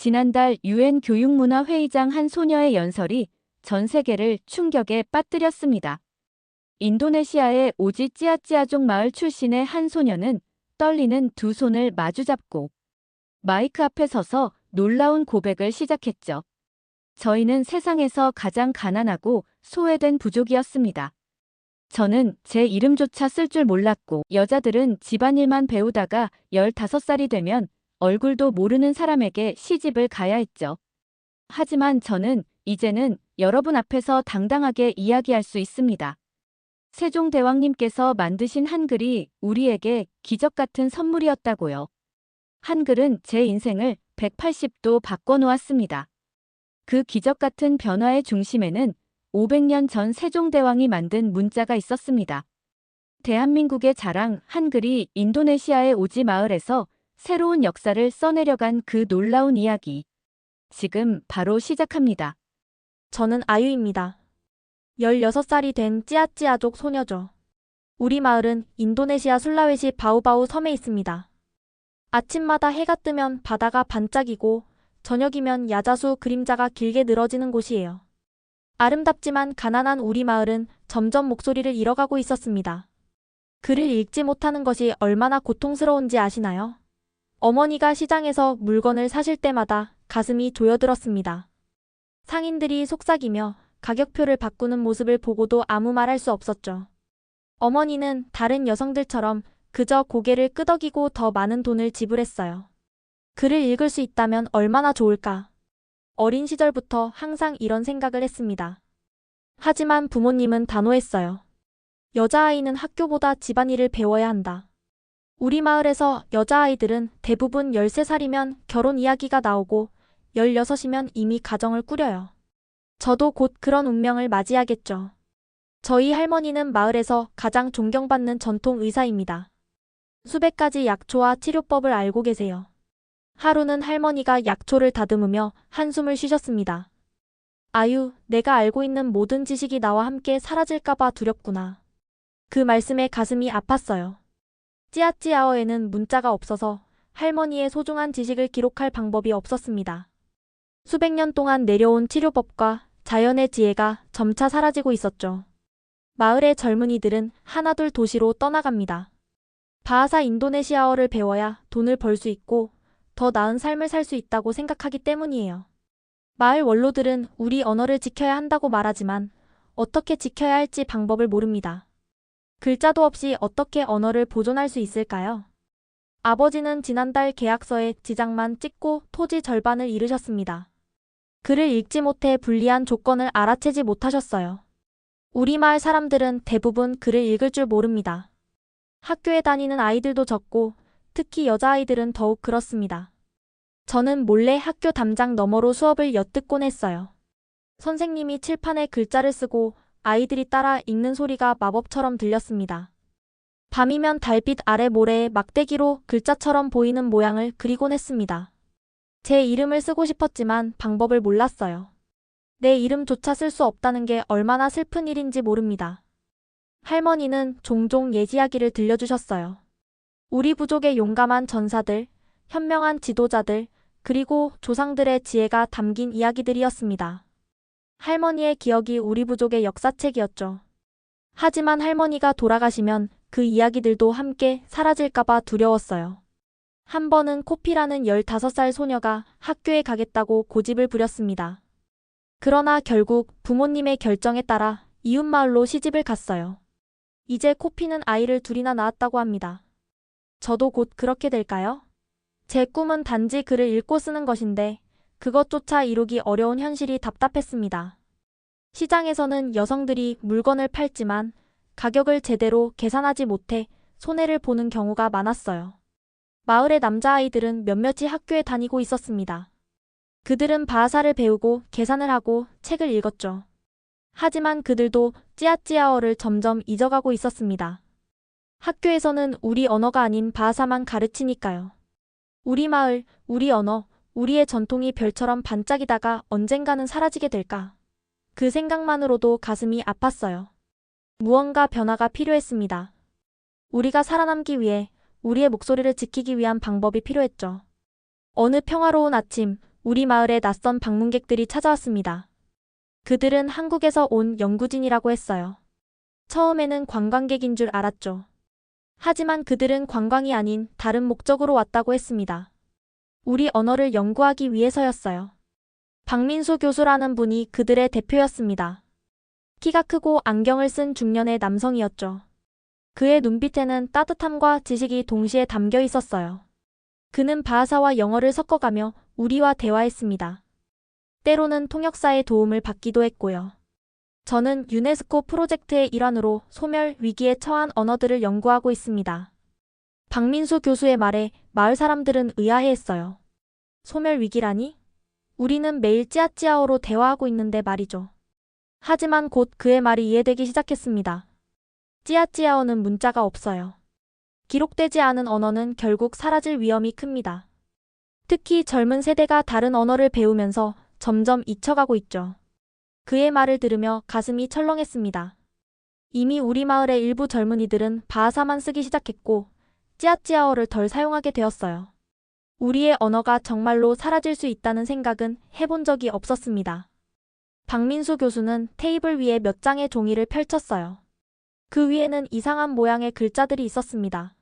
지난달 UN 교육문화회의장 한 소녀의 연설이 전 세계를 충격에 빠뜨렸습니다. 인도네시아의 오지 찌아찌아족 마을 출신의 한 소녀는 떨리는 두 손을 마주잡고 마이크 앞에 서서 놀라운 고백을 시작했죠. 저희는 세상에서 가장 가난하고 소외된 부족이었습니다. 저는 제 이름조차 쓸 줄 몰랐고 여자들은 집안일만 배우다가 15살이 되면 얼굴도 모르는 사람에게 시집을 가야 했죠. 하지만 저는 이제는 여러분 앞에서 당당하게 이야기할 수 있습니다. 세종대왕님께서 만드신 한글이 우리에게 기적 같은 선물이었다고요. 한글은 제 인생을 180도 바꿔놓았습니다. 그 기적 같은 변화의 중심에는 500년 전 세종대왕이 만든 문자가 있었습니다. 대한민국의 자랑 한글이 인도네시아의 오지 마을에서 새로운 역사를 써내려간 그 놀라운 이야기. 지금 바로 시작합니다. 저는 아유입니다. 16살이 된 찌아찌아족 소녀죠. 우리 마을은 인도네시아 술라웨시 바우바우 섬에 있습니다. 아침마다 해가 뜨면 바다가 반짝이고 저녁이면 야자수 그림자가 길게 늘어지는 곳이에요. 아름답지만 가난한 우리 마을은 점점 목소리를 잃어가고 있었습니다. 글을 읽지 못하는 것이 얼마나 고통스러운지 아시나요? 어머니가 시장에서 물건을 사실 때마다 가슴이 조여들었습니다. 상인들이 속삭이며 가격표를 바꾸는 모습을 보고도 아무 말 할 수 없었죠. 어머니는 다른 여성들처럼 그저 고개를 끄덕이고 더 많은 돈을 지불했어요. 글을 읽을 수 있다면 얼마나 좋을까. 어린 시절부터 항상 이런 생각을 했습니다. 하지만 부모님은 단호했어요. 여자아이는 학교보다 집안일을 배워야 한다. 우리 마을에서 여자아이들은 대부분 13살이면 결혼 이야기가 나오고 16이면 이미 가정을 꾸려요. 저도 곧 그런 운명을 맞이하겠죠. 저희 할머니는 마을에서 가장 존경받는 전통 의사입니다. 수백 가지 약초와 치료법을 알고 계세요. 하루는 할머니가 약초를 다듬으며 한숨을 쉬셨습니다. 아유, 내가 알고 있는 모든 지식이 나와 함께 사라질까봐 두렵구나. 그 말씀에 가슴이 아팠어요. 찌아찌아어에는 문자가 없어서 할머니의 소중한 지식을 기록할 방법이 없었습니다. 수백 년 동안 내려온 치료법과 자연의 지혜가 점차 사라지고 있었죠. 마을의 젊은이들은 하나둘 도시로 떠나갑니다. 바하사 인도네시아어를 배워야 돈을 벌 수 있고 더 나은 삶을 살 수 있다고 생각하기 때문이에요. 마을 원로들은 우리 언어를 지켜야 한다고 말하지만 어떻게 지켜야 할지 방법을 모릅니다. 글자도 없이 어떻게 언어를 보존할 수 있을까요? 아버지는 지난달 계약서에 지장만 찍고 토지 절반을 잃으셨습니다. 글을 읽지 못해 불리한 조건을 알아채지 못하셨어요. 우리 마을 사람들은 대부분 글을 읽을 줄 모릅니다. 학교에 다니는 아이들도 적고 특히 여자아이들은 더욱 그렇습니다. 저는 몰래 학교 담장 너머로 수업을 엿듣곤 했어요. 선생님이 칠판에 글자를 쓰고 아이들이 따라 읽는 소리가 마법처럼 들렸습니다. 밤이면 달빛 아래 모래에 막대기로 글자처럼 보이는 모양을 그리곤 했습니다. 제 이름을 쓰고 싶었지만 방법을 몰랐어요. 내 이름조차 쓸 수 없다는 게 얼마나 슬픈 일인지 모릅니다. 할머니는 종종 옛 이야기를 들려주셨어요. 우리 부족의 용감한 전사들, 현명한 지도자들, 그리고 조상들의 지혜가 담긴 이야기들이었습니다. 할머니의 기억이 우리 부족의 역사책이었죠. 하지만 할머니가 돌아가시면 그 이야기들도 함께 사라질까봐 두려웠어요. 한 번은 코피라는 15살 소녀가 학교에 가겠다고 고집을 부렸습니다. 그러나 결국 부모님의 결정에 따라 이웃마을로 시집을 갔어요. 이제 코피는 아이를 둘이나 낳았다고 합니다. 저도 곧 그렇게 될까요? 제 꿈은 단지 글을 읽고 쓰는 것인데 그것조차 이루기 어려운 현실이 답답했습니다. 시장에서는 여성들이 물건을 팔지만 가격을 제대로 계산하지 못해 손해를 보는 경우가 많았어요. 마을의 남자아이들은 몇몇이 학교에 다니고 있었습니다. 그들은 바하사를 배우고 계산을 하고 책을 읽었죠. 하지만 그들도 찌아찌아어를 점점 잊어가고 있었습니다. 학교에서는 우리 언어가 아닌 바하사만 가르치니까요. 우리 마을, 우리 언어, 우리의 전통이 별처럼 반짝이다가 언젠가는 사라지게 될까? 그 생각만으로도 가슴이 아팠어요. 무언가 변화가 필요했습니다. 우리가 살아남기 위해 우리의 목소리를 지키기 위한 방법이 필요했죠. 어느 평화로운 아침, 우리 마을에 낯선 방문객들이 찾아왔습니다. 그들은 한국에서 온 연구진이라고 했어요. 처음에는 관광객인 줄 알았죠. 하지만 그들은 관광이 아닌 다른 목적으로 왔다고 했습니다. 우리 언어를 연구하기 위해서였어요. 박민수 교수라는 분이 그들의 대표였습니다. 키가 크고 안경을 쓴 중년의 남성이었죠. 그의 눈빛에는 따뜻함과 지식이 동시에 담겨 있었어요. 그는 바하사와 영어를 섞어가며 우리와 대화했습니다. 때로는 통역사의 도움을 받기도 했고요. 저는 유네스코 프로젝트의 일환으로 소멸 위기에 처한 언어들을 연구하고 있습니다. 박민수 교수의 말에 마을 사람들은 의아해했어요. 소멸 위기라니? 우리는 매일 찌아찌아어로 대화하고 있는데 말이죠. 하지만 곧 그의 말이 이해되기 시작했습니다. 찌아찌아어는 문자가 없어요. 기록되지 않은 언어는 결국 사라질 위험이 큽니다. 특히 젊은 세대가 다른 언어를 배우면서 점점 잊혀가고 있죠. 그의 말을 들으며 가슴이 철렁했습니다. 이미 우리 마을의 일부 젊은이들은 바하사만 쓰기 시작했고 찌아찌아어를 덜 사용하게 되었어요. 우리의 언어가 정말로 사라질 수 있다는 생각은 해본 적이 없었습니다. 박민수 교수는 테이블 위에 몇 장의 종이를 펼쳤어요. 그 위에는 이상한 모양의 글자들이 있었습니다.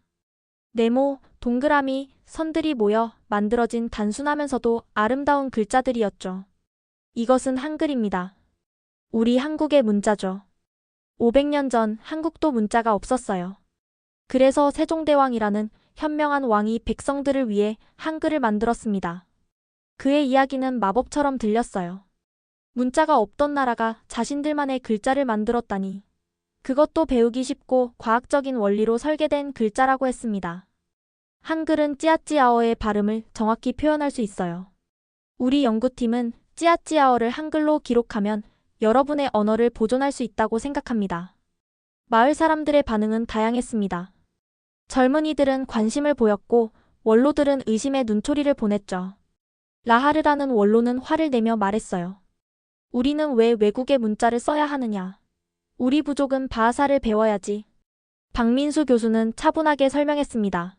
네모, 동그라미, 선들이 모여 만들어진 단순하면서도 아름다운 글자들이었죠. 이것은 한글입니다. 우리 한국의 문자죠. 500년 전 한국도 문자가 없었어요. 그래서 세종대왕이라는 현명한 왕이 백성들을 위해 한글을 만들었습니다. 그의 이야기는 마법처럼 들렸어요. 문자가 없던 나라가 자신들만의 글자를 만들었다니. 그것도 배우기 쉽고 과학적인 원리로 설계된 글자라고 했습니다. 한글은 찌아찌아어의 발음을 정확히 표현할 수 있어요. 우리 연구팀은 찌아찌아어를 한글로 기록하면 여러분의 언어를 보존할 수 있다고 생각합니다. 마을 사람들의 반응은 다양했습니다. 젊은이들은 관심을 보였고 원로들은 의심의 눈초리를 보냈죠. 라하르라는 원로는 화를 내며 말했어요. 우리는 왜 외국의 문자를 써야 하느냐. 우리 부족은 바하사를 배워야지. 박민수 교수는 차분하게 설명했습니다.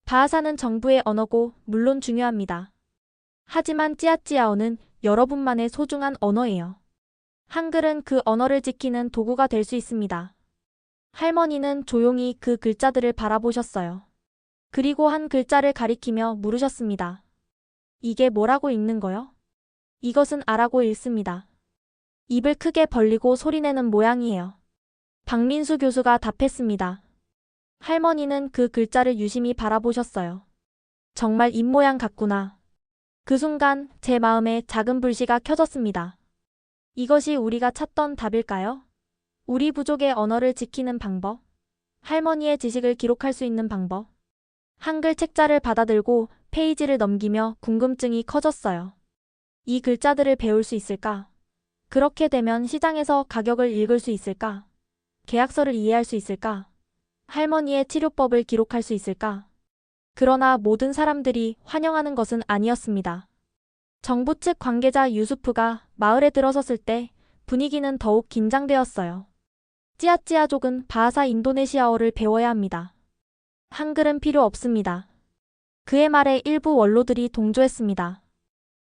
바하사는 정부의 언어고 물론 중요합니다. 하지만 찌아찌아어는 여러분만의 소중한 언어예요. 한글은 그 언어를 지키는 도구가 될 수 있습니다. 할머니는 조용히 그 글자들을 바라보셨어요. 그리고 한 글자를 가리키며 물으셨습니다. 이게 뭐라고 읽는 거요? 이것은 아라고 읽습니다. 입을 크게 벌리고 소리내는 모양이에요. 박민수 교수가 답했습니다. 할머니는 그 글자를 유심히 바라보셨어요. 정말 입모양 같구나. 그 순간 제 마음에 작은 불씨가 켜졌습니다. 이것이 우리가 찾던 답일까요? 우리 부족의 언어를 지키는 방법? 할머니의 지식을 기록할 수 있는 방법? 한글 책자를 받아들고 페이지를 넘기며 궁금증이 커졌어요. 이 글자들을 배울 수 있을까? 그렇게 되면 시장에서 가격을 읽을 수 있을까? 계약서를 이해할 수 있을까? 할머니의 치료법을 기록할 수 있을까? 그러나 모든 사람들이 환영하는 것은 아니었습니다. 정부 측 관계자 유수프가 마을에 들어섰을 때 분위기는 더욱 긴장되었어요. 찌아찌아족은 바하사 인도네시아어를 배워야 합니다. 한글은 필요 없습니다. 그의 말에 일부 원로들이 동조했습니다.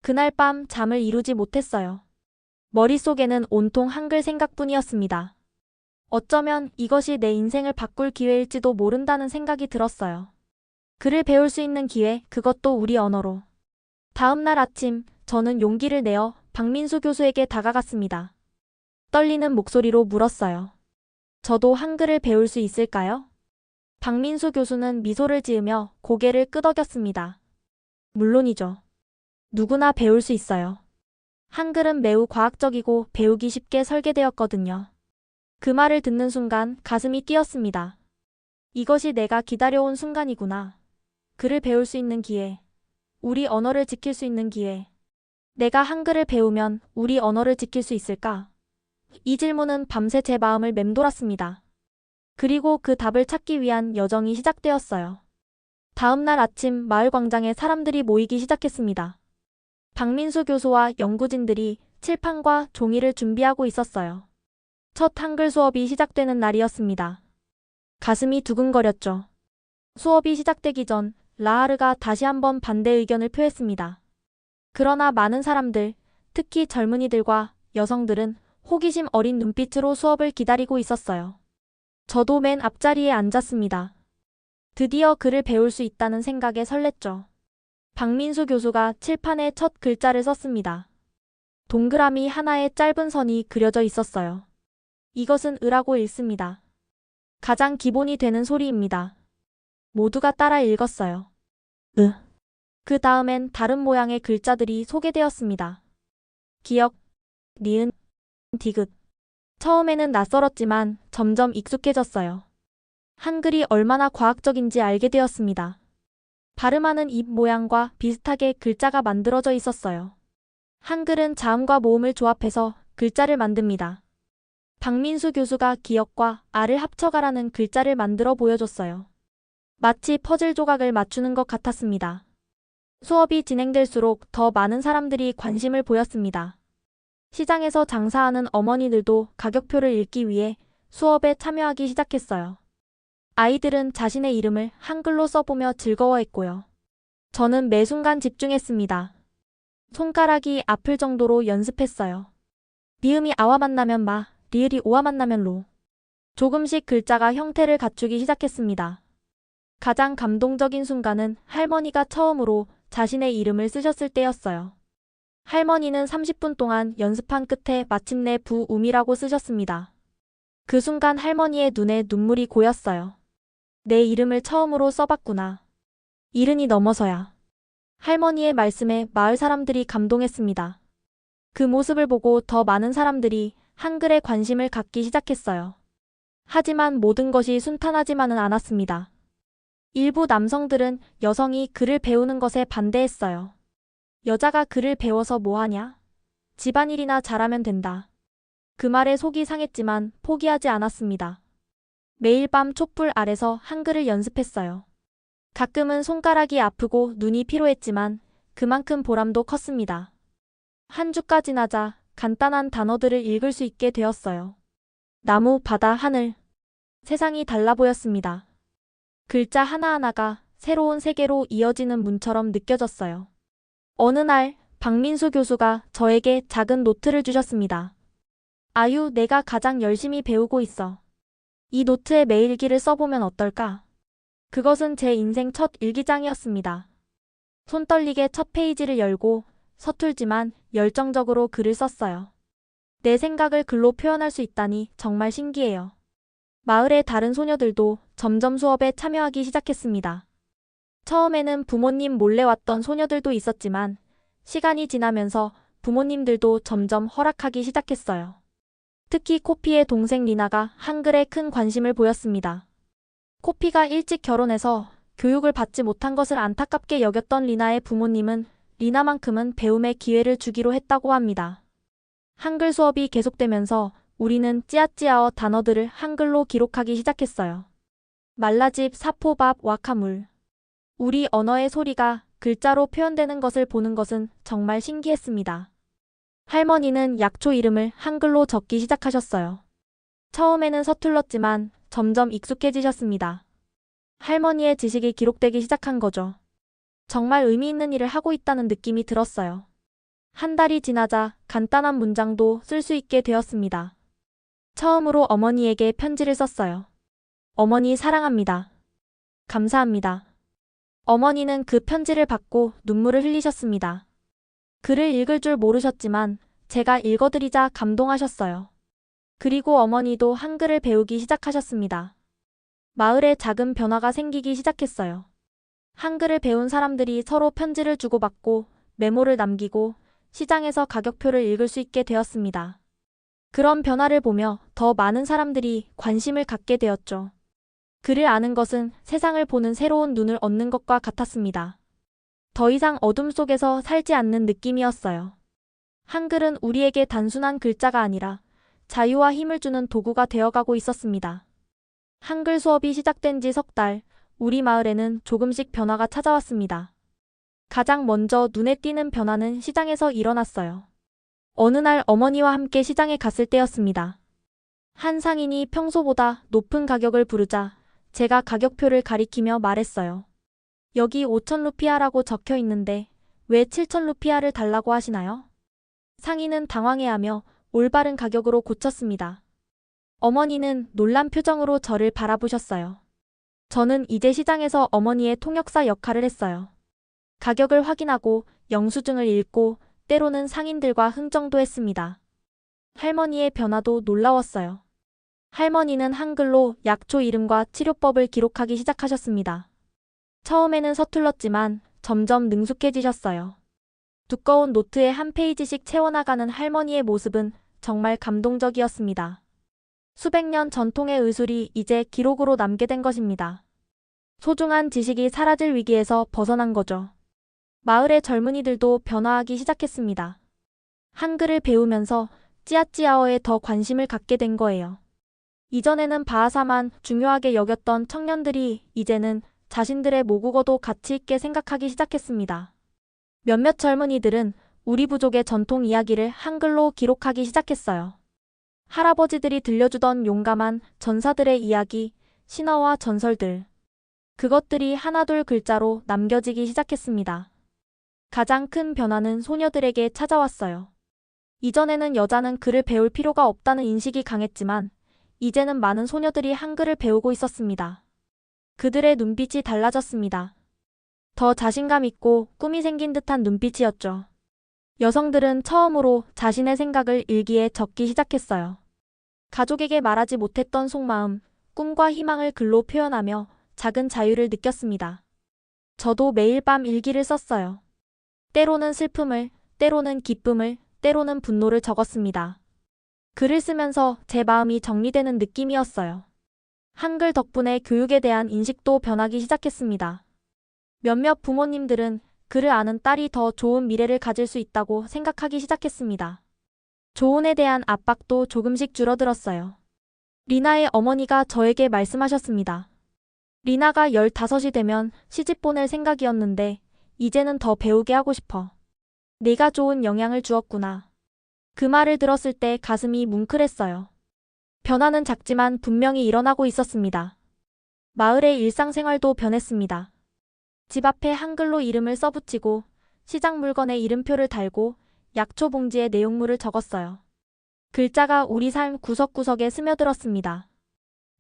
그날 밤 잠을 이루지 못했어요. 머릿속에는 온통 한글 생각뿐이었습니다. 어쩌면 이것이 내 인생을 바꿀 기회일지도 모른다는 생각이 들었어요. 글을 배울 수 있는 기회, 그것도 우리 언어로. 다음 날 아침, 저는 용기를 내어 박민수 교수에게 다가갔습니다. 떨리는 목소리로 물었어요. 저도 한글을 배울 수 있을까요? 박민수 교수는 미소를 지으며 고개를 끄덕였습니다. 물론이죠. 누구나 배울 수 있어요. 한글은 매우 과학적이고 배우기 쉽게 설계되었거든요. 그 말을 듣는 순간 가슴이 뛰었습니다. 이것이 내가 기다려온 순간이구나. 글을 배울 수 있는 기회. 우리 언어를 지킬 수 있는 기회. 내가 한글을 배우면 우리 언어를 지킬 수 있을까? 이 질문은 밤새 제 마음을 맴돌았습니다. 그리고 그 답을 찾기 위한 여정이 시작되었어요. 다음 날 아침 마을 광장에 사람들이 모이기 시작했습니다. 박민수 교수와 연구진들이 칠판과 종이를 준비하고 있었어요. 첫 한글 수업이 시작되는 날이었습니다. 가슴이 두근거렸죠. 수업이 시작되기 전 라하르가 다시 한번 반대 의견을 표했습니다. 그러나 많은 사람들, 특히 젊은이들과 여성들은 호기심 어린 눈빛으로 수업을 기다리고 있었어요. 저도 맨 앞자리에 앉았습니다. 드디어 글을 배울 수 있다는 생각에 설렜죠. 박민수 교수가 칠판에 첫 글자를 썼습니다. 동그라미 하나에 짧은 선이 그려져 있었어요. 이것은 으라고 읽습니다. 가장 기본이 되는 소리입니다. 모두가 따라 읽었어요. 으. 그 다음엔 다른 모양의 글자들이 소개되었습니다. 기역, 니은, 디귿. 처음에는 낯설었지만 점점 익숙해졌어요. 한글이 얼마나 과학적인지 알게 되었습니다. 발음하는 입 모양과 비슷하게 글자가 만들어져 있었어요. 한글은 자음과 모음을 조합해서 글자를 만듭니다. 박민수 교수가 기역과 아를 합쳐가라는 글자를 만들어 보여줬어요. 마치 퍼즐 조각을 맞추는 것 같았습니다. 수업이 진행될수록 더 많은 사람들이 관심을 보였습니다. 시장에서 장사하는 어머니들도 가격표를 읽기 위해 수업에 참여하기 시작했어요. 아이들은 자신의 이름을 한글로 써보며 즐거워했고요. 저는 매 순간 집중했습니다. 손가락이 아플 정도로 연습했어요. 미음이 아와 만나면 마, 리을이 오와 만나면 로. 조금씩 글자가 형태를 갖추기 시작했습니다. 가장 감동적인 순간은 할머니가 처음으로 자신의 이름을 쓰셨을 때였어요. 할머니는 30분 동안 연습한 끝에 마침내 부움이라고 쓰셨습니다. 그 순간 할머니의 눈에 눈물이 고였어요. 내 이름을 처음으로 써봤구나. 70이 넘어서야. 할머니의 말씀에 마을 사람들이 감동했습니다. 그 모습을 보고 더 많은 사람들이 한글에 관심을 갖기 시작했어요. 하지만 모든 것이 순탄하지만은 않았습니다. 일부 남성들은 여성이 글을 배우는 것에 반대했어요. 여자가 글을 배워서 뭐하냐? 집안일이나 잘하면 된다. 그 말에 속이 상했지만 포기하지 않았습니다. 매일 밤 촛불 아래서 한글을 연습했어요. 가끔은 손가락이 아프고 눈이 피로했지만 그만큼 보람도 컸습니다. 한 주가 지나자 간단한 단어들을 읽을 수 있게 되었어요. 나무, 바다, 하늘. 세상이 달라 보였습니다. 글자 하나하나가 새로운 세계로 이어지는 문처럼 느껴졌어요. 어느 날 박민수 교수가 저에게 작은 노트를 주셨습니다. 아유, 내가 가장 열심히 배우고 있어. 이 노트에 매일기를 써보면 어떨까? 그것은 제 인생 첫 일기장이었습니다. 손 떨리게 첫 페이지를 열고 서툴지만 열정적으로 글을 썼어요. 내 생각을 글로 표현할 수 있다니 정말 신기해요. 마을의 다른 소녀들도 점점 수업에 참여하기 시작했습니다. 처음에는 부모님 몰래 왔던 소녀들도 있었지만 시간이 지나면서 부모님들도 점점 허락하기 시작했어요. 특히 코피의 동생 리나가 한글에 큰 관심을 보였습니다. 코피가 일찍 결혼해서 교육을 받지 못한 것을 안타깝게 여겼던 리나의 부모님은 리나만큼은 배움의 기회를 주기로 했다고 합니다. 한글 수업이 계속되면서 우리는 찌아찌아어 단어들을 한글로 기록하기 시작했어요. 말라집, 사포밥, 와카물. 우리 언어의 소리가 글자로 표현되는 것을 보는 것은 정말 신기했습니다. 할머니는 약초 이름을 한글로 적기 시작하셨어요. 처음에는 서툴렀지만 점점 익숙해지셨습니다. 할머니의 지식이 기록되기 시작한 거죠. 정말 의미 있는 일을 하고 있다는 느낌이 들었어요. 한 달이 지나자 간단한 문장도 쓸 수 있게 되었습니다. 처음으로 어머니에게 편지를 썼어요. 어머니 사랑합니다. 감사합니다. 어머니는 그 편지를 받고 눈물을 흘리셨습니다. 글을 읽을 줄 모르셨지만 제가 읽어드리자 감동하셨어요. 그리고 어머니도 한글을 배우기 시작하셨습니다. 마을에 작은 변화가 생기기 시작했어요. 한글을 배운 사람들이 서로 편지를 주고받고 메모를 남기고 시장에서 가격표를 읽을 수 있게 되었습니다. 그런 변화를 보며 더 많은 사람들이 관심을 갖게 되었죠. 글을 아는 것은 세상을 보는 새로운 눈을 얻는 것과 같았습니다. 더 이상 어둠 속에서 살지 않는 느낌이었어요. 한글은 우리에게 단순한 글자가 아니라 자유와 힘을 주는 도구가 되어가고 있었습니다. 한글 수업이 시작된 지 석 달, 우리 마을에는 조금씩 변화가 찾아왔습니다. 가장 먼저 눈에 띄는 변화는 시장에서 일어났어요. 어느 날 어머니와 함께 시장에 갔을 때였습니다. 한 상인이 평소보다 높은 가격을 부르자 제가 가격표를 가리키며 말했어요. 여기 5,000 루피아라고 적혀 있는데 왜 7천 루피아를 달라고 하시나요? 상인은 당황해하며 올바른 가격으로 고쳤습니다. 어머니는 놀란 표정으로 저를 바라보셨어요. 저는 이제 시장에서 어머니의 통역사 역할을 했어요. 가격을 확인하고 영수증을 읽고 때로는 상인들과 흥정도 했습니다. 할머니의 변화도 놀라웠어요. 할머니는 한글로 약초 이름과 치료법을 기록하기 시작하셨습니다. 처음에는 서툴렀지만 점점 능숙해지셨어요. 두꺼운 노트에 한 페이지씩 채워나가는 할머니의 모습은 정말 감동적이었습니다. 수백 년 전통의 의술이 이제 기록으로 남게 된 것입니다. 소중한 지식이 사라질 위기에서 벗어난 거죠. 마을의 젊은이들도 변화하기 시작했습니다. 한글을 배우면서 찌아찌아어에 더 관심을 갖게 된 거예요. 이전에는 바하사만 중요하게 여겼던 청년들이 이제는 자신들의 모국어도 가치 있게 생각하기 시작했습니다. 몇몇 젊은이들은 우리 부족의 전통 이야기를 한글로 기록하기 시작했어요. 할아버지들이 들려주던 용감한 전사들의 이야기, 신화와 전설들. 그것들이 하나둘 글자로 남겨지기 시작했습니다. 가장 큰 변화는 소녀들에게 찾아왔어요. 이전에는 여자는 글을 배울 필요가 없다는 인식이 강했지만 이제는 많은 소녀들이 한글을 배우고 있었습니다. 그들의 눈빛이 달라졌습니다. 더 자신감 있고 꿈이 생긴 듯한 눈빛이었죠. 여성들은 처음으로 자신의 생각을 일기에 적기 시작했어요. 가족에게 말하지 못했던 속마음, 꿈과 희망을 글로 표현하며 작은 자유를 느꼈습니다. 저도 매일 밤 일기를 썼어요. 때로는 슬픔을, 때로는 기쁨을, 때로는 분노를 적었습니다. 글을 쓰면서 제 마음이 정리되는 느낌이었어요. 한글 덕분에 교육에 대한 인식도 변하기 시작했습니다. 몇몇 부모님들은 글을 아는 딸이 더 좋은 미래를 가질 수 있다고 생각하기 시작했습니다. 조언에 대한 압박도 조금씩 줄어들었어요. 리나의 어머니가 저에게 말씀하셨습니다. 리나가 15이 되면 시집 보낼 생각이었는데 이제는 더 배우게 하고 싶어. 내가 좋은 영향을 주었구나. 그 말을 들었을 때 가슴이 뭉클했어요. 변화는 작지만 분명히 일어나고 있었습니다. 마을의 일상생활도 변했습니다. 집 앞에 한글로 이름을 써붙이고 시장 물건에 이름표를 달고 약초 봉지에 내용물을 적었어요. 글자가 우리 삶 구석구석에 스며들었습니다.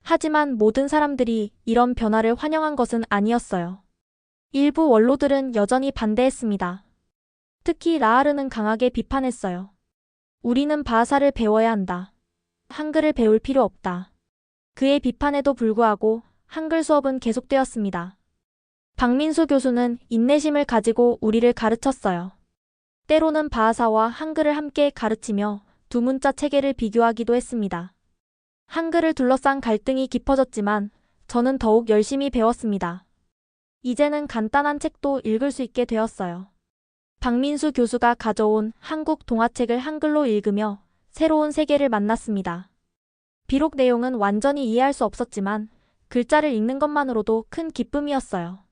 하지만 모든 사람들이 이런 변화를 환영한 것은 아니었어요. 일부 원로들은 여전히 반대했습니다. 특히 라하르는 강하게 비판했어요. 우리는 바하사를 배워야 한다. 한글을 배울 필요 없다. 그의 비판에도 불구하고 한글 수업은 계속되었습니다. 박민수 교수는 인내심을 가지고 우리를 가르쳤어요. 때로는 바하사와 한글을 함께 가르치며 두 문자 체계를 비교하기도 했습니다. 한글을 둘러싼 갈등이 깊어졌지만 저는 더욱 열심히 배웠습니다. 이제는 간단한 책도 읽을 수 있게 되었어요. 박민수 교수가 가져온 한국 동화책을 한글로 읽으며 새로운 세계를 만났습니다. 비록 내용은 완전히 이해할 수 없었지만 글자를 읽는 것만으로도 큰 기쁨이었어요.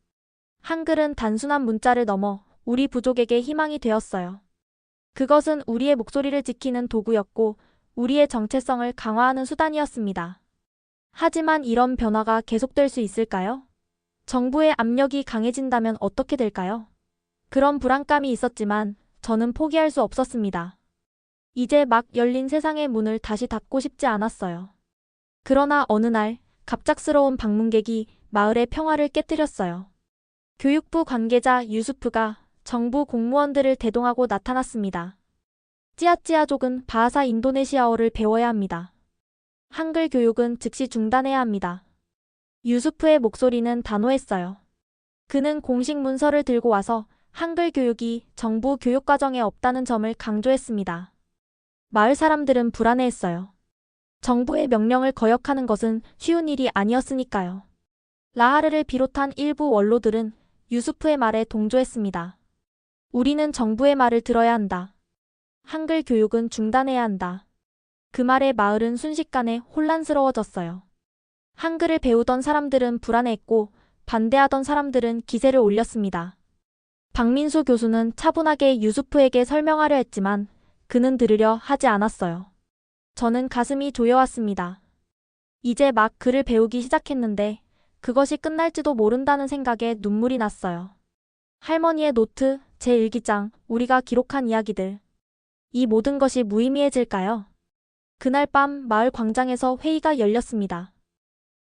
한글은 단순한 문자를 넘어 우리 부족에게 희망이 되었어요. 그것은 우리의 목소리를 지키는 도구였고 우리의 정체성을 강화하는 수단이었습니다. 하지만 이런 변화가 계속될 수 있을까요? 정부의 압력이 강해진다면 어떻게 될까요? 그런 불안감이 있었지만 저는 포기할 수 없었습니다. 이제 막 열린 세상의 문을 다시 닫고 싶지 않았어요. 그러나 어느 날 갑작스러운 방문객이 마을의 평화를 깨뜨렸어요. 교육부 관계자 유수프가 정부 공무원들을 대동하고 나타났습니다. 찌아찌아족은 바하사 인도네시아어를 배워야 합니다. 한글 교육은 즉시 중단해야 합니다. 유수프의 목소리는 단호했어요. 그는 공식 문서를 들고 와서 한글 교육이 정부 교육과정에 없다는 점을 강조했습니다. 마을 사람들은 불안해했어요. 정부의 명령을 거역하는 것은 쉬운 일이 아니었으니까요. 라하르를 비롯한 일부 원로들은 유수프의 말에 동조했습니다. 우리는 정부의 말을 들어야 한다. 한글 교육은 중단해야 한다. 그 말에 마을은 순식간에 혼란스러워졌어요. 한글을 배우던 사람들은 불안해했고 반대하던 사람들은 기세를 올렸습니다. 박민수 교수는 차분하게 유수프에게 설명하려 했지만 그는 들으려 하지 않았어요. 저는 가슴이 조여왔습니다. 이제 막 글을 배우기 시작했는데 그것이 끝날지도 모른다는 생각에 눈물이 났어요. 할머니의 노트, 제1기장, 우리가 기록한 이야기들. 이 모든 것이 무의미해질까요? 그날 밤 마을 광장에서 회의가 열렸습니다.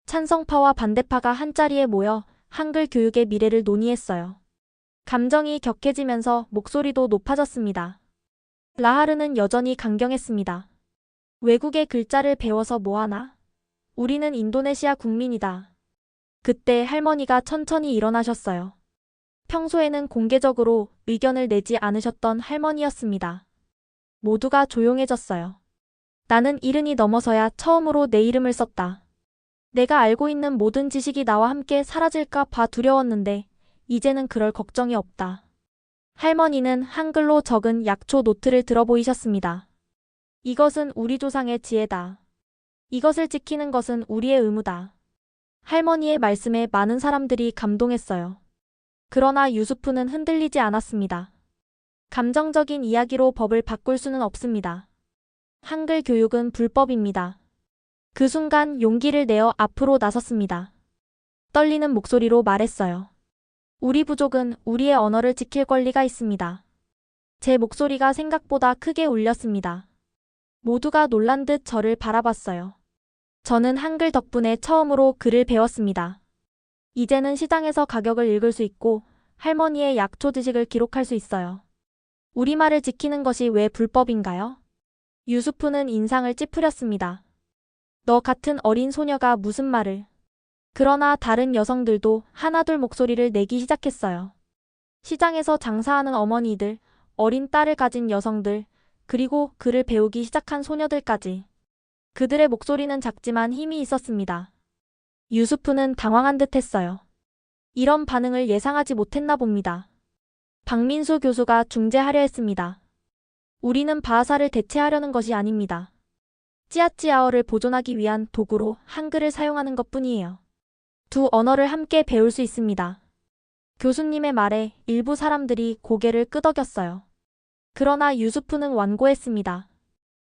찬성파와 반대파가 한자리에 모여 한글 교육의 미래를 논의했어요. 감정이 격해지면서 목소리도 높아졌습니다. 라하르는 여전히 강경했습니다. 외국의 글자를 배워서 뭐하나? 우리는 인도네시아 국민이다. 그때 할머니가 천천히 일어나셨어요. 평소에는 공개적으로 의견을 내지 않으셨던 할머니였습니다. 모두가 조용해졌어요. 나는 70이 넘어서야 처음으로 내 이름을 썼다. 내가 알고 있는 모든 지식이 나와 함께 사라질까 봐 두려웠는데 이제는 그럴 걱정이 없다. 할머니는 한글로 적은 약초 노트를 들어 보이셨습니다. 이것은 우리 조상의 지혜다. 이것을 지키는 것은 우리의 의무다. 할머니의 말씀에 많은 사람들이 감동했어요. 그러나 유수프는 흔들리지 않았습니다. 감정적인 이야기로 법을 바꿀 수는 없습니다. 한글 교육은 불법입니다. 그 순간 용기를 내어 앞으로 나섰습니다. 떨리는 목소리로 말했어요. 우리 부족은 우리의 언어를 지킬 권리가 있습니다. 제 목소리가 생각보다 크게 울렸습니다. 모두가 놀란 듯 저를 바라봤어요. 저는 한글 덕분에 처음으로 글을 배웠습니다. 이제는 시장에서 가격을 읽을 수 있고 할머니의 약초 지식을 기록할 수 있어요. 우리말을 지키는 것이 왜 불법인가요? 유수프는 인상을 찌푸렸습니다. 너 같은 어린 소녀가 무슨 말을. 그러나 다른 여성들도 하나둘 목소리를 내기 시작했어요. 시장에서 장사하는 어머니들, 어린 딸을 가진 여성들, 그리고 글을 배우기 시작한 소녀들까지. 그들의 목소리는 작지만 힘이 있었습니다. 유수프는 당황한 듯 했어요. 이런 반응을 예상하지 못했나 봅니다. 박민수 교수가 중재하려 했습니다. 우리는 바하사를 대체하려는 것이 아닙니다. 찌아찌아어를 보존하기 위한 도구로 한글을 사용하는 것뿐이에요. 두 언어를 함께 배울 수 있습니다. 교수님의 말에 일부 사람들이 고개를 끄덕였어요. 그러나 유수프는 완고했습니다.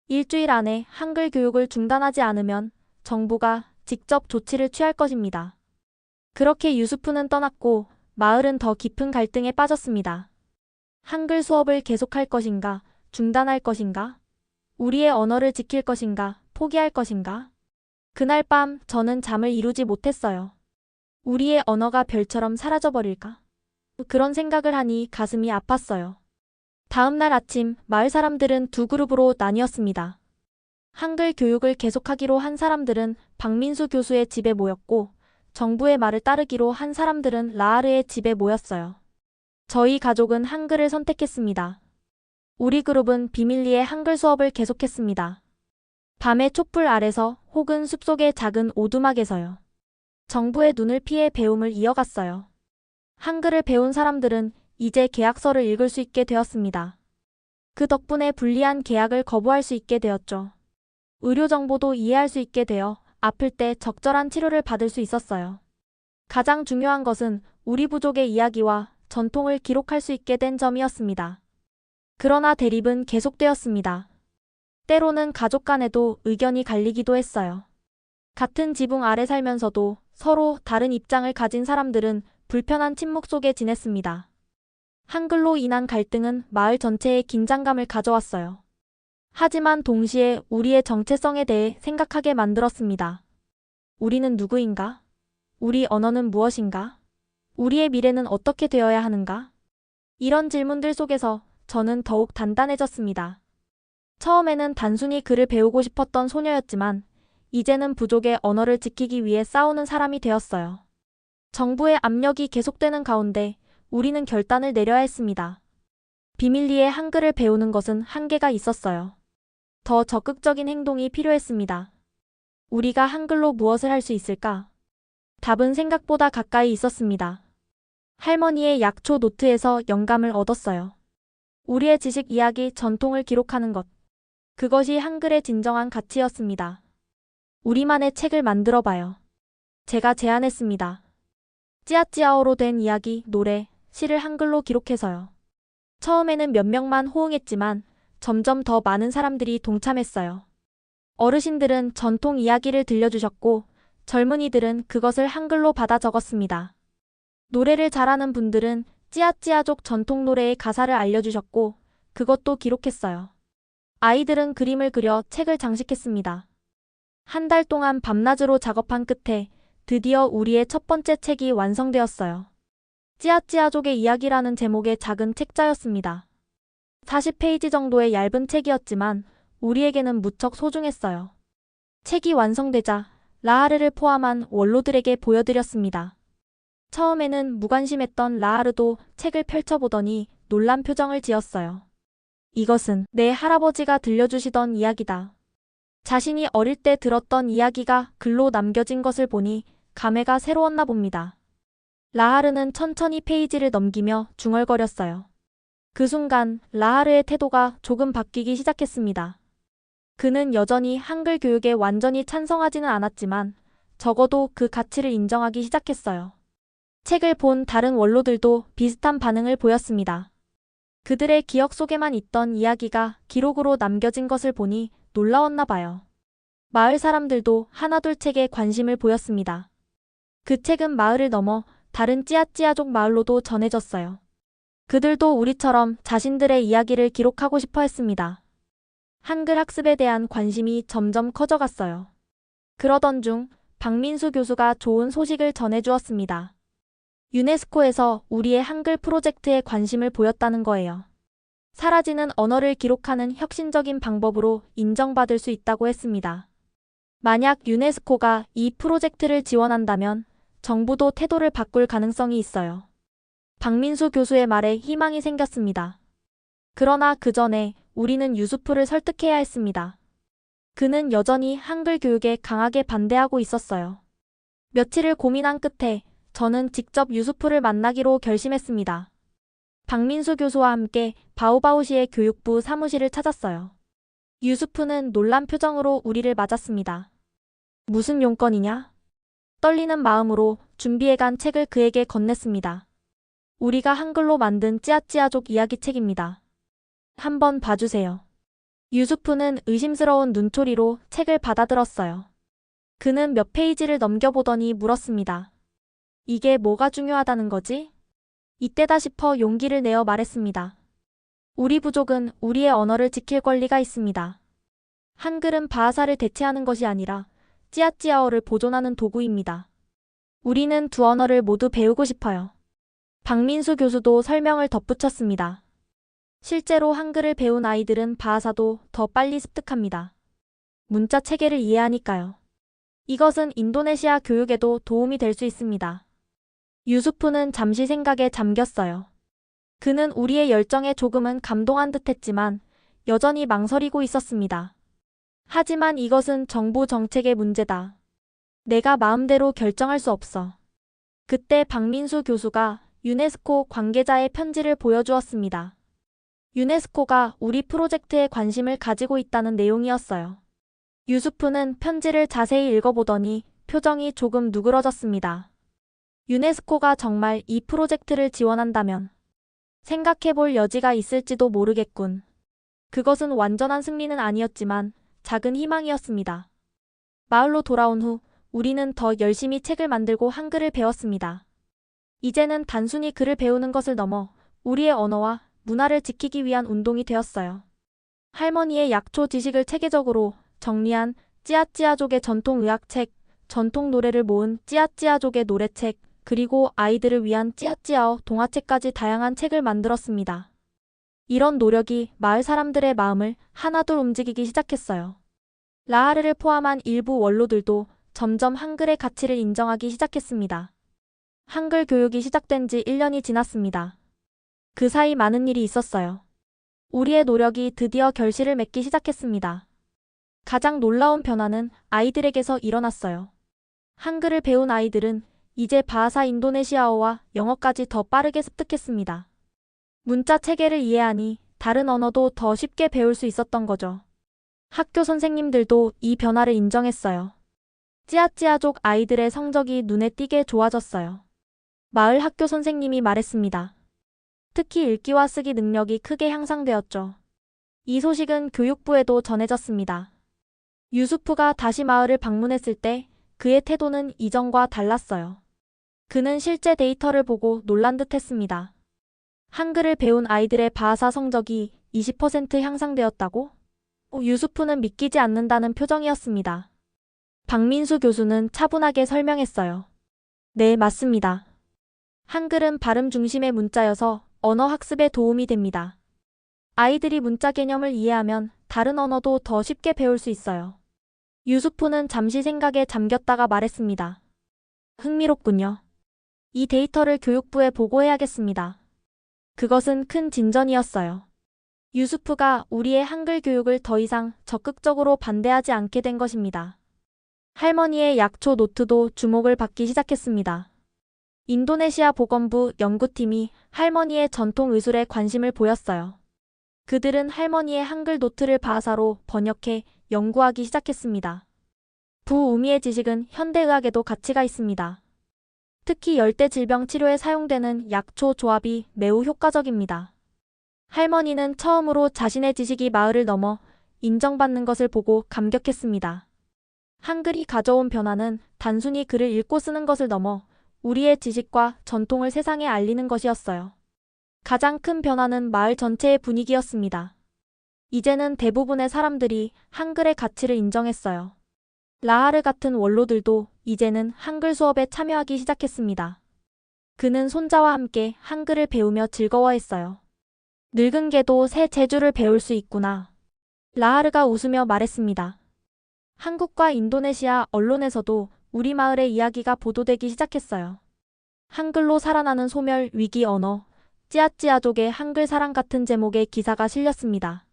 일주일 안에 한글 교육을 중단하지 않으면 정부가 직접 조치를 취할 것입니다. 그렇게 유수프는 떠났고 마을은 더 깊은 갈등에 빠졌습니다. 한글 수업을 계속할 것인가, 중단할 것인가? 우리의 언어를 지킬 것인가, 포기할 것인가? 그날 밤 저는 잠을 이루지 못했어요. 우리의 언어가 별처럼 사라져버릴까? 그런 생각을 하니 가슴이 아팠어요. 다음 날 아침 마을 사람들은 두 그룹으로 나뉘었습니다. 한글 교육을 계속하기로 한 사람들은 박민수 교수의 집에 모였고 정부의 말을 따르기로 한 사람들은 라하르의 집에 모였어요. 저희 가족은 한글을 선택했습니다. 우리 그룹은 비밀리에 한글 수업을 계속했습니다. 밤의 촛불 아래서 혹은 숲속의 작은 오두막에서요. 정부의 눈을 피해 배움을 이어갔어요. 한글을 배운 사람들은 이제 계약서를 읽을 수 있게 되었습니다. 그 덕분에 불리한 계약을 거부할 수 있게 되었죠. 의료 정보도 이해할 수 있게 되어 아플 때 적절한 치료를 받을 수 있었어요. 가장 중요한 것은 우리 부족의 이야기와 전통을 기록할 수 있게 된 점이었습니다. 그러나 대립은 계속되었습니다. 때로는 가족 간에도 의견이 갈리기도 했어요. 같은 지붕 아래 살면서도 서로 다른 입장을 가진 사람들은 불편한 침묵 속에 지냈습니다. 한글로 인한 갈등은 마을 전체에 긴장감을 가져왔어요. 하지만 동시에 우리의 정체성에 대해 생각하게 만들었습니다. 우리는 누구인가? 우리 언어는 무엇인가? 우리의 미래는 어떻게 되어야 하는가? 이런 질문들 속에서 저는 더욱 단단해졌습니다. 처음에는 단순히 글을 배우고 싶었던 소녀였지만 이제는 부족의 언어를 지키기 위해 싸우는 사람이 되었어요. 정부의 압력이 계속되는 가운데 우리는 결단을 내려야 했습니다. 비밀리에 한글을 배우는 것은 한계가 있었어요. 더 적극적인 행동이 필요했습니다. 우리가 한글로 무엇을 할 수 있을까? 답은 생각보다 가까이 있었습니다. 할머니의 약초 노트에서 영감을 얻었어요. 우리의 지식, 이야기, 전통을 기록하는 것. 그것이 한글의 진정한 가치였습니다. 우리만의 책을 만들어봐요. 제가 제안했습니다. 찌아찌아어로 된 이야기, 노래, 시를 한글로 기록해서요. 처음에는 몇 명만 호응했지만 점점 더 많은 사람들이 동참했어요. 어르신들은 전통 이야기를 들려주셨고 젊은이들은 그것을 한글로 받아 적었습니다. 노래를 잘하는 분들은 찌아찌아족 전통 노래의 가사를 알려주셨고 그것도 기록했어요. 아이들은 그림을 그려 책을 장식했습니다. 한 달 동안 밤낮으로 작업한 끝에 드디어 우리의 첫 번째 책이 완성되었어요. 찌아찌아족의 이야기라는 제목의 작은 책자였습니다. 40페이지 정도의 얇은 책이었지만 우리에게는 무척 소중했어요. 책이 완성되자 라하르를 포함한 원로들에게 보여드렸습니다. 처음에는 무관심했던 라하르도 책을 펼쳐보더니 놀란 표정을 지었어요. 이것은 내 할아버지가 들려주시던 이야기다. 자신이 어릴 때 들었던 이야기가 글로 남겨진 것을 보니 감회가 새로웠나 봅니다. 라하르는 천천히 페이지를 넘기며 중얼거렸어요. 그 순간 라하르의 태도가 조금 바뀌기 시작했습니다. 그는 여전히 한글 교육에 완전히 찬성하지는 않았지만 적어도 그 가치를 인정하기 시작했어요. 책을 본 다른 원로들도 비슷한 반응을 보였습니다. 그들의 기억 속에만 있던 이야기가 기록으로 남겨진 것을 보니 놀라웠나 봐요. 마을 사람들도 하나둘 책에 관심을 보였습니다. 그 책은 마을을 넘어 다른 찌아찌아족 마을로도 전해졌어요. 그들도 우리처럼 자신들의 이야기를 기록하고 싶어 했습니다. 한글 학습에 대한 관심이 점점 커져갔어요. 그러던 중 박민수 교수가 좋은 소식을 전해주었습니다. 유네스코에서 우리의 한글 프로젝트에 관심을 보였다는 거예요. 사라지는 언어를 기록하는 혁신적인 방법으로 인정받을 수 있다고 했습니다. 만약 유네스코가 이 프로젝트를 지원한다면 정부도 태도를 바꿀 가능성이 있어요. 박민수 교수의 말에 희망이 생겼습니다. 그러나 그 전에 우리는 유수프를 설득해야 했습니다. 그는 여전히 한글 교육에 강하게 반대하고 있었어요. 며칠을 고민한 끝에 저는 직접 유수프를 만나기로 결심했습니다. 박민수 교수와 함께 바오바오시의 교육부 사무실을 찾았어요. 유수프는 놀란 표정으로 우리를 맞았습니다. 무슨 용건이냐? 떨리는 마음으로 준비해간 책을 그에게 건넸습니다. 우리가 한글로 만든 찌아찌아족 이야기책입니다. 한번 봐주세요. 유수프는 의심스러운 눈초리로 책을 받아들었어요. 그는 몇 페이지를 넘겨보더니 물었습니다. 이게 뭐가 중요하다는 거지? 이때다 싶어 용기를 내어 말했습니다. 우리 부족은 우리의 언어를 지킬 권리가 있습니다. 한글은 바하사를 대체하는 것이 아니라 찌아찌아어를 보존하는 도구입니다. 우리는 두 언어를 모두 배우고 싶어요. 박민수 교수도 설명을 덧붙였습니다. 실제로 한글을 배운 아이들은 바하사도 더 빨리 습득합니다. 문자 체계를 이해하니까요. 이것은 인도네시아 교육에도 도움이 될 수 있습니다. 유수프는 잠시 생각에 잠겼어요. 그는 우리의 열정에 조금은 감동한 듯했지만 여전히 망설이고 있었습니다. 하지만 이것은 정부 정책의 문제다. 내가 마음대로 결정할 수 없어. 그때 박민수 교수가 유네스코 관계자의 편지를 보여주었습니다. 유네스코가 우리 프로젝트에 관심을 가지고 있다는 내용이었어요. 유수프는 편지를 자세히 읽어보더니 표정이 조금 누그러졌습니다. 유네스코가 정말 이 프로젝트를 지원한다면 생각해볼 여지가 있을지도 모르겠군. 그것은 완전한 승리는 아니었지만 작은 희망이었습니다. 마을로 돌아온 후 우리는 더 열심히 책을 만들고 한글을 배웠습니다. 이제는 단순히 글을 배우는 것을 넘어 우리의 언어와 문화를 지키기 위한 운동이 되었어요. 할머니의 약초 지식을 체계적으로 정리한 찌아찌아족의 전통 의학책, 전통 노래를 모은 찌아찌아족의 노래책, 그리고 아이들을 위한 찌아찌아어 동화책까지 다양한 책을 만들었습니다. 이런 노력이 마을 사람들의 마음을 하나둘 움직이기 시작했어요. 라하르를 포함한 일부 원로들도 점점 한글의 가치를 인정하기 시작했습니다. 한글 교육이 시작된 지 1년이 지났습니다. 그 사이 많은 일이 있었어요. 우리의 노력이 드디어 결실을 맺기 시작했습니다. 가장 놀라운 변화는 아이들에게서 일어났어요. 한글을 배운 아이들은 이제 바하사 인도네시아어와 영어까지 더 빠르게 습득했습니다. 문자 체계를 이해하니 다른 언어도 더 쉽게 배울 수 있었던 거죠. 학교 선생님들도 이 변화를 인정했어요. 찌아찌아족 아이들의 성적이 눈에 띄게 좋아졌어요. 마을 학교 선생님이 말했습니다. 특히 읽기와 쓰기 능력이 크게 향상되었죠. 이 소식은 교육부에도 전해졌습니다. 유수프가 다시 마을을 방문했을 때 그의 태도는 이전과 달랐어요. 그는 실제 데이터를 보고 놀란 듯 했습니다. 한글을 배운 아이들의 바하사 성적이 20% 향상되었다고? 유수푸는 믿기지 않는다는 표정이었습니다. 박민수 교수는 차분하게 설명했어요. 네, 맞습니다. 한글은 발음 중심의 문자여서 언어 학습에 도움이 됩니다. 아이들이 문자 개념을 이해하면 다른 언어도 더 쉽게 배울 수 있어요. 유수푸는 잠시 생각에 잠겼다가 말했습니다. 흥미롭군요. 이 데이터를 교육부에 보고해야겠습니다. 그것은 큰 진전이었어요. 유수푸가 우리의 한글 교육을 더 이상 적극적으로 반대하지 않게 된 것입니다. 할머니의 약초 노트도 주목을 받기 시작했습니다. 인도네시아 보건부 연구팀이 할머니의 전통 의술에 관심을 보였어요. 그들은 할머니의 한글 노트를 바하사로 번역해 연구하기 시작했습니다. 부우미의 지식은 현대의학에도 가치가 있습니다. 특히 열대 질병 치료에 사용되는 약초 조합이 매우 효과적입니다. 할머니는 처음으로 자신의 지식이 마을을 넘어 인정받는 것을 보고 감격했습니다. 한글이 가져온 변화는 단순히 글을 읽고 쓰는 것을 넘어 우리의 지식과 전통을 세상에 알리는 것이었어요. 가장 큰 변화는 마을 전체의 분위기였습니다. 이제는 대부분의 사람들이 한글의 가치를 인정했어요. 라하르 같은 원로들도 이제는 한글 수업에 참여하기 시작했습니다. 그는 손자와 함께 한글을 배우며 즐거워했어요. 늙은 개도 새 재주를 배울 수 있구나. 라하르가 웃으며 말했습니다. 한국과 인도네시아 언론에서도 우리 마을의 이야기가 보도되기 시작했어요. 한글로 살아나는 소멸 위기 언어, 찌아찌아족의 한글 사랑 같은 제목의 기사가 실렸습니다.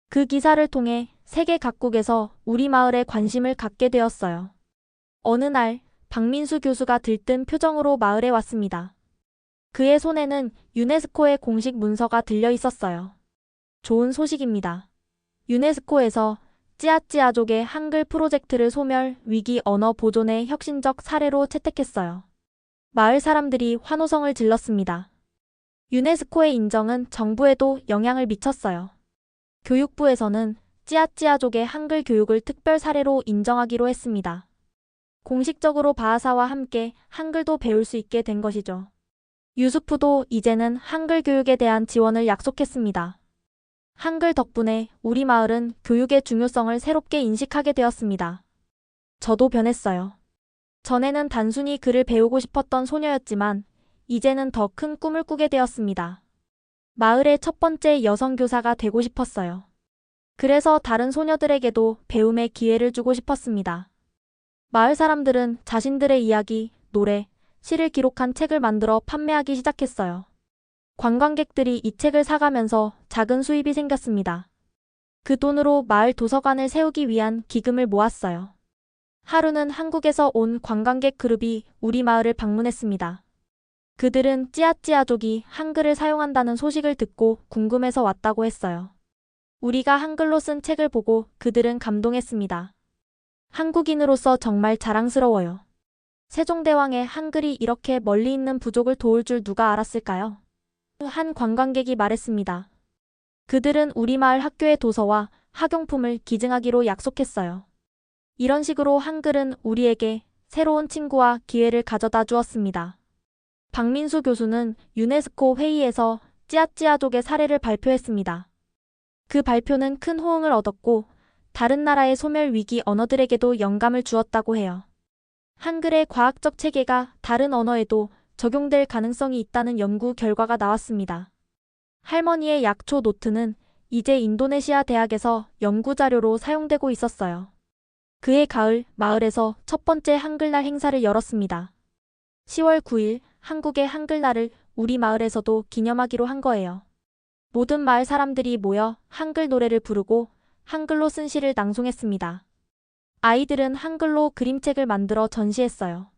그 기사를 통해 세계 각국에서 우리 마을에 관심을 갖게 되었어요. 어느 날 박민수 교수가 들뜬 표정으로 마을에 왔습니다. 그의 손에는 유네스코의 공식 문서가 들려 있었어요. 좋은 소식입니다. 유네스코에서 찌아찌아족의 한글 프로젝트를 소멸 위기 언어 보존의 혁신적 사례로 채택했어요. 마을 사람들이 환호성을 질렀습니다. 유네스코의 인정은 정부에도 영향을 미쳤어요. 교육부에서는 찌아찌아족의 한글 교육을 특별 사례로 인정하기로 했습니다. 공식적으로 바하사와 함께 한글도 배울 수 있게 된 것이죠. 유수푸도 이제는 한글 교육에 대한 지원을 약속했습니다. 한글 덕분에 우리 마을은 교육의 중요성을 새롭게 인식하게 되었습니다. 저도 변했어요. 전에는 단순히 글을 배우고 싶었던 소녀였지만 이제는 더 큰 꿈을 꾸게 되었습니다. 마을의 첫 번째 여성 교사가 되고 싶었어요. 그래서 다른 소녀들에게도 배움의 기회를 주고 싶었습니다. 마을 사람들은 자신들의 이야기, 노래, 시를 기록한 책을 만들어 판매하기 시작했어요. 관광객들이 이 책을 사가면서 작은 수입이 생겼습니다. 그 돈으로 마을 도서관을 세우기 위한 기금을 모았어요. 하루는 한국에서 온 관광객 그룹이 우리 마을을 방문했습니다. 그들은 찌아찌아족이 한글을 사용한다는 소식을 듣고 궁금해서 왔다고 했어요. 우리가 한글로 쓴 책을 보고 그들은 감동했습니다. 한국인으로서 정말 자랑스러워요. 세종대왕의 한글이 이렇게 멀리 있는 부족을 도울 줄 누가 알았을까요? 한 관광객이 말했습니다. 그들은 우리 마을 학교의 도서와 학용품을 기증하기로 약속했어요. 이런 식으로 한글은 우리에게 새로운 친구와 기회를 가져다 주었습니다. 박민수 교수는 유네스코 회의에서 찌아찌아족의 사례를 발표했습니다. 그 발표는 큰 호응을 얻었고 다른 나라의 소멸 위기 언어들에게도 영감을 주었다고 해요. 한글의 과학적 체계가 다른 언어에도 적용될 가능성이 있다는 연구 결과가 나왔습니다. 할머니의 약초 노트는 이제 인도네시아 대학에서 연구 자료로 사용되고 있었어요. 그해 가을 마을에서 첫 번째 한글날 행사를 열었습니다. 10월 9일 한국의 한글날을 우리 마을에서도 기념하기로 한 거예요. 모든 마을 사람들이 모여 한글 노래를 부르고 한글로 쓴 시를 낭송했습니다. 아이들은 한글로 그림책을 만들어 전시했어요.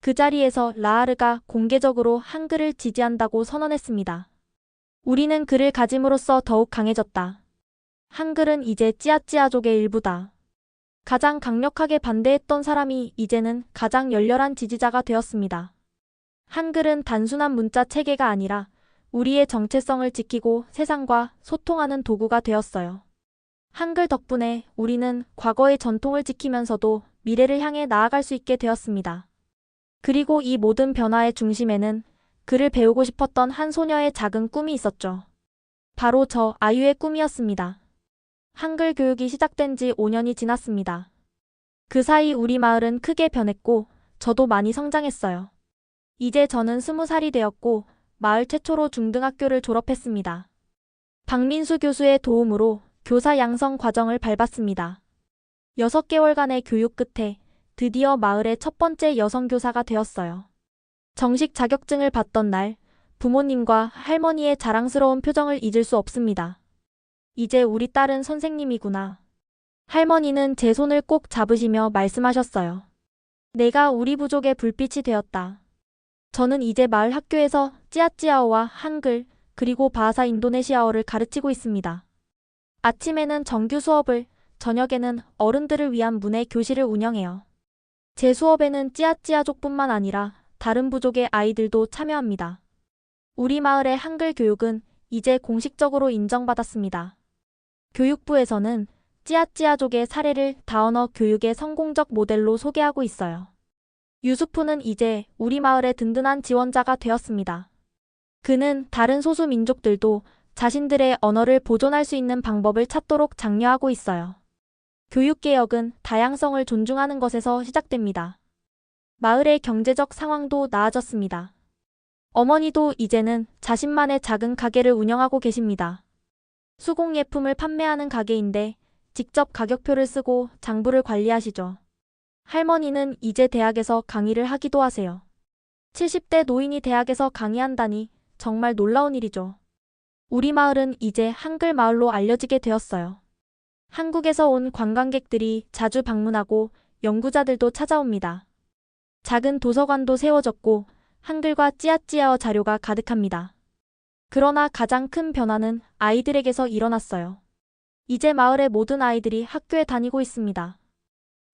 그 자리에서 라하르가 공개적으로 한글을 지지한다고 선언했습니다. 우리는 글을 가짐으로써 더욱 강해졌다. 한글은 이제 찌아찌아족의 일부다. 가장 강력하게 반대했던 사람이 이제는 가장 열렬한 지지자가 되었습니다. 한글은 단순한 문자 체계가 아니라 우리의 정체성을 지키고 세상과 소통하는 도구가 되었어요. 한글 덕분에 우리는 과거의 전통을 지키면서도 미래를 향해 나아갈 수 있게 되었습니다. 그리고 이 모든 변화의 중심에는 글을 배우고 싶었던 한 소녀의 작은 꿈이 있었죠. 바로 저 아유의 꿈이었습니다. 한글 교육이 시작된 지 5년이 지났습니다. 그 사이 우리 마을은 크게 변했고 저도 많이 성장했어요. 이제 저는 20살이 되었고 마을 최초로 중등학교를 졸업했습니다. 박민수 교수의 도움으로 교사 양성 과정을 밟았습니다. 6개월간의 교육 끝에 드디어 마을의 첫 번째 여성 교사가 되었어요. 정식 자격증을 받던 날 부모님과 할머니의 자랑스러운 표정을 잊을 수 없습니다. 이제 우리 딸은 선생님이구나. 할머니는 제 손을 꼭 잡으시며 말씀하셨어요. 내가 우리 부족의 불빛이 되었다. 저는 이제 마을 학교에서 찌아찌아어와 한글 그리고 바하사 인도네시아어를 가르치고 있습니다. 아침에는 정규 수업을, 저녁에는 어른들을 위한 문해 교실을 운영해요. 제 수업에는 찌아찌아족뿐만 아니라 다른 부족의 아이들도 참여합니다. 우리 마을의 한글 교육은 이제 공식적으로 인정받았습니다. 교육부에서는 찌아찌아족의 사례를 다언어 교육의 성공적 모델로 소개하고 있어요. 유수푸는 이제 우리 마을의 든든한 지원자가 되었습니다. 그는 다른 소수 민족들도 자신들의 언어를 보존할 수 있는 방법을 찾도록 장려하고 있어요. 교육개혁은 다양성을 존중하는 것에서 시작됩니다. 마을의 경제적 상황도 나아졌습니다. 어머니도 이제는 자신만의 작은 가게를 운영하고 계십니다. 수공예품을 판매하는 가게인데 직접 가격표를 쓰고 장부를 관리하시죠. 할머니는 이제 대학에서 강의를 하기도 하세요. 70대 노인이 대학에서 강의한다니 정말 놀라운 일이죠. 우리 마을은 이제 한글 마을로 알려지게 되었어요. 한국에서 온 관광객들이 자주 방문하고 연구자들도 찾아옵니다. 작은 도서관도 세워졌고 한글과 찌아찌아어 자료가 가득합니다. 그러나 가장 큰 변화는 아이들에게서 일어났어요. 이제 마을의 모든 아이들이 학교에 다니고 있습니다.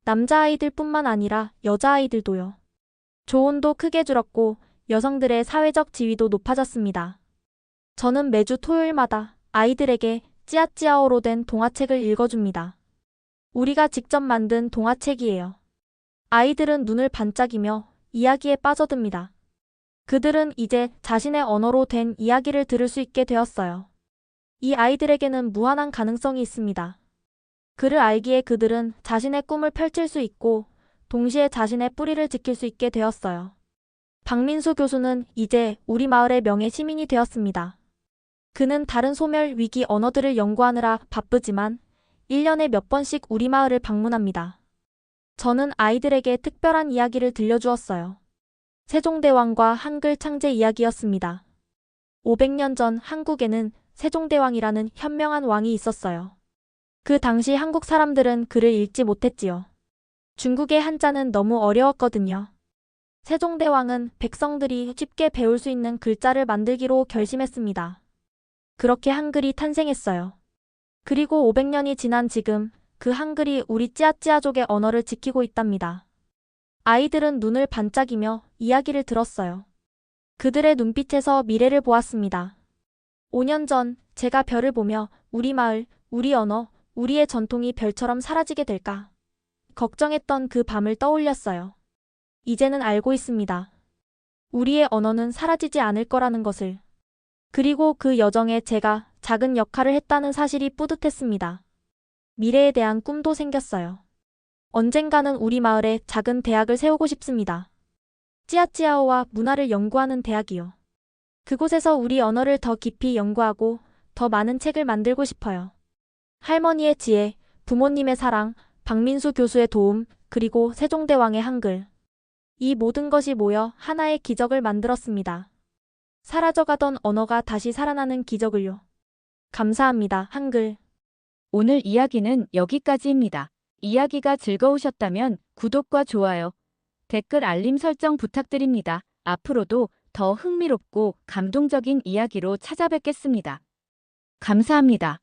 남자아이들뿐만 아니라 여자아이들도요. 조언도 크게 줄었고 여성들의 사회적 지위도 높아졌습니다. 저는 매주 토요일마다 아이들에게 찌아찌아어로 된 동화책을 읽어줍니다. 우리가 직접 만든 동화책이에요. 아이들은 눈을 반짝이며 이야기에 빠져듭니다. 그들은 이제 자신의 언어로 된 이야기를 들을 수 있게 되었어요. 이 아이들에게는 무한한 가능성이 있습니다. 그를 알기에 그들은 자신의 꿈을 펼칠 수 있고 동시에 자신의 뿌리를 지킬 수 있게 되었어요. 박민수 교수는 이제 우리 마을의 명예 시민이 되었습니다. 그는 다른 소멸 위기 언어들을 연구하느라 바쁘지만 1년에 몇 번씩 우리 마을을 방문합니다. 저는 아이들에게 특별한 이야기를 들려주었어요. 세종대왕과 한글 창제 이야기였습니다. 500년 전 한국에는 세종대왕이라는 현명한 왕이 있었어요. 그 당시 한국 사람들은 글을 읽지 못했지요. 중국의 한자는 너무 어려웠거든요. 세종대왕은 백성들이 쉽게 배울 수 있는 글자를 만들기로 결심했습니다. 그렇게 한글이 탄생했어요. 그리고 500년이 지난 지금 그 한글이 우리 찌아찌아족의 언어를 지키고 있답니다. 아이들은 눈을 반짝이며 이야기를 들었어요. 그들의 눈빛에서 미래를 보았습니다. 5년 전 제가 별을 보며 우리 마을, 우리 언어, 우리의 전통이 별처럼 사라지게 될까 걱정했던 그 밤을 떠올렸어요. 이제는 알고 있습니다. 우리의 언어는 사라지지 않을 거라는 것을. 그리고 그 여정에 제가 작은 역할을 했다는 사실이 뿌듯했습니다. 미래에 대한 꿈도 생겼어요. 언젠가는 우리 마을에 작은 대학을 세우고 싶습니다. 찌아찌아어와 문화를 연구하는 대학이요. 그곳에서 우리 언어를 더 깊이 연구하고 더 많은 책을 만들고 싶어요. 할머니의 지혜, 부모님의 사랑, 박민수 교수의 도움, 그리고 세종대왕의 한글. 이 모든 것이 모여 하나의 기적을 만들었습니다. 사라져가던 언어가 다시 살아나는 기적을요. 감사합니다, 한글. 오늘 이야기는 여기까지입니다. 이야기가 즐거우셨다면 구독과 좋아요, 댓글 알림 설정 부탁드립니다. 앞으로도 더 흥미롭고 감동적인 이야기로 찾아뵙겠습니다. 감사합니다.